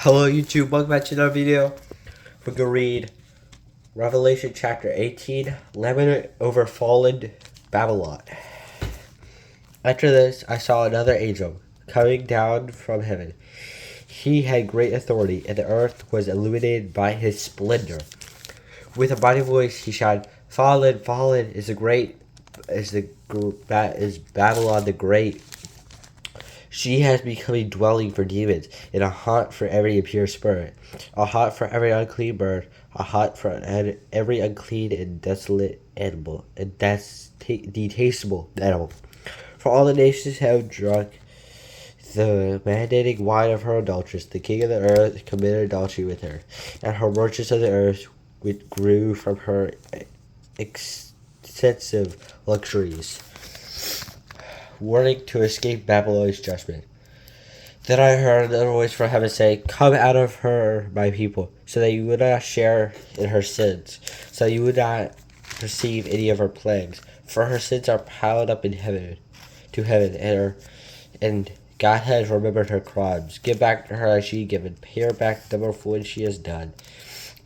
Hello YouTube, welcome back to another video. We're going to read Revelation chapter 18, Lament over fallen Babylon. After this, I saw another angel coming down from heaven. He had great authority, and the earth was illuminated by his splendor. With a mighty voice, he shouted, "Fallen, fallen is Babylon the Great. She has become a dwelling for demons, and a haunt for every impure spirit, a haunt for every unclean bird, a haunt for every unclean and desolate animal, and detestable animal. For all the nations have drunk the mandating wine of her adulteress. The king of the earth committed adultery with her, and her merchants of the earth grew from her extensive luxuries." Warning to escape Babylon's judgment. Then I heard another voice from heaven say, "Come out of her, my people, so that you would not share in her sins, so that you would not receive any of her plagues. For her sins are piled up in heaven, and God has remembered her crimes. Give back to her as she given. Pay her back the more what she has done.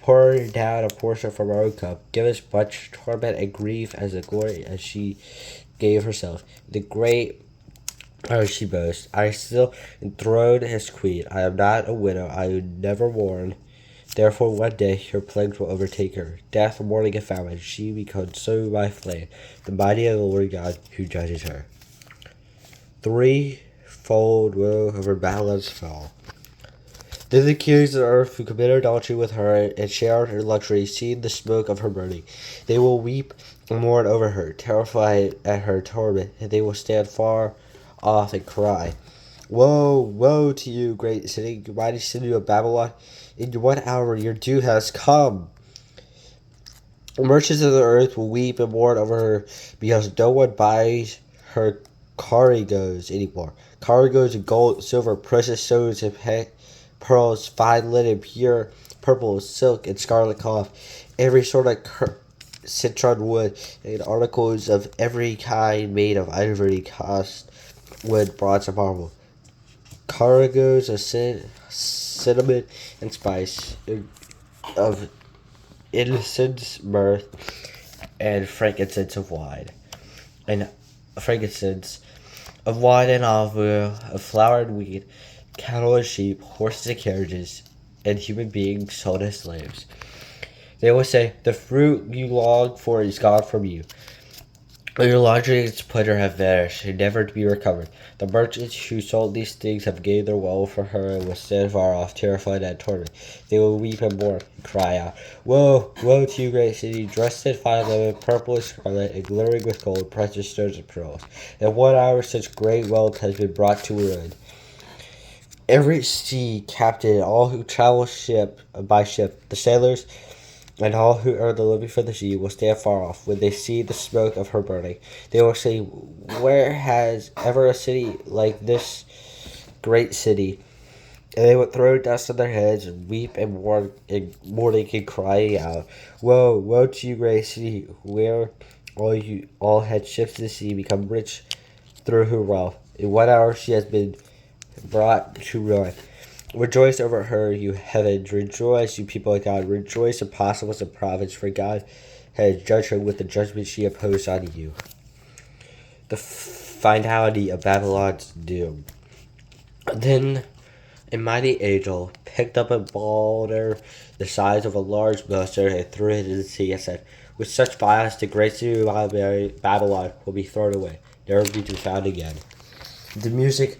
Pour her down a portion from her own cup. Give us much torment and grief as the glory as she gave herself. The great she boasts, I still enthroned as queen. I am not a widow. I am never mourn. Therefore one day her plagues will overtake her. Death, mourning, and famine. She be consumed by flame. The mighty and the Lord God who judges her." Threefold woe over Babylon's fall. Then the kings of the earth who committed adultery with her and shared her luxury, seeing the smoke of her burning, they will weep and mourn over her, terrified at her torment, and they will stand far off and cry, "Woe, woe to you, great city, mighty city of Babylon! In what hour your due has come!" The merchants of the earth will weep and mourn over her, because no one buys her cargoes anymore. Cargoes of gold, silver, precious stones, and pearls, fine linen, pure purple, silk, and scarlet cloth, every sort of citron wood, and articles of every kind made of ivory, cast wood, bronze, and marble. Cargoes of cinnamon and spice, of incense, myrrh, and frankincense of wine, and frankincense of wine and olive oil, of flour and wheat, cattle and sheep, horses and carriages, and human beings sold as slaves. They will say, "The fruit you longed for is gone from you. Your lodgings pleasure have vanished, and never to be recovered. The merchants who sold these things have gained their wealth for her, and will stand far off, terrified and tormented. They will weep and mourn, and cry out, 'Woe, woe to you, great city, dressed in fine linen, purple and scarlet, and glittering with gold, precious stones, and pearls! In 1 hour such great wealth has been brought to ruin.' Every sea captain, all who travel by ship, the sailors, and all who earn the living from the sea will stand far off when they see the smoke of her burning. They will say, 'Where has ever a city like this great city?' And they will throw dust on their heads and weep and mourn mourning and crying out, 'Woe, woe to you, great city, where all had ships in the sea become rich through her wealth. In 1 hour she has been brought to ruin. Rejoice over her, you heavens. Rejoice, you people of God. Rejoice, apostles and prophets, for God has judged her with the judgment she imposed on you." The finality of Babylon's doom. Then a mighty angel picked up a boulder the size of a large millstone and threw it into the sea, and said, "With such violence the great city of Babylon will be thrown away, never to be found again. The music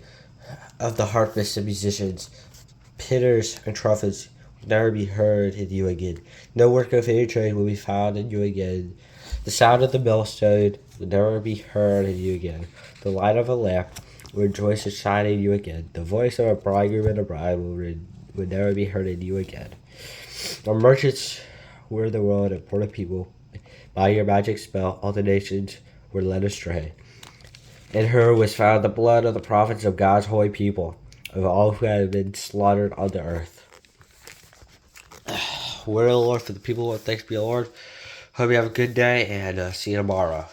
of the harpists and musicians, pitters and trumpets will never be heard in you again. No work of any trade will be found in you again. The sound of the millstone will never be heard in you again. The light of a lamp will rejoice and shine in you again. The voice of a bridegroom and a bride will never be heard in you again. The merchants were the world and poor people. By your magic spell, all the nations were led astray. In her was found the blood of the prophets of God's holy people, of all who had been slaughtered on the earth." Word of the Lord for the people. Thanks be the Lord. Hope you have a good day, and see you tomorrow.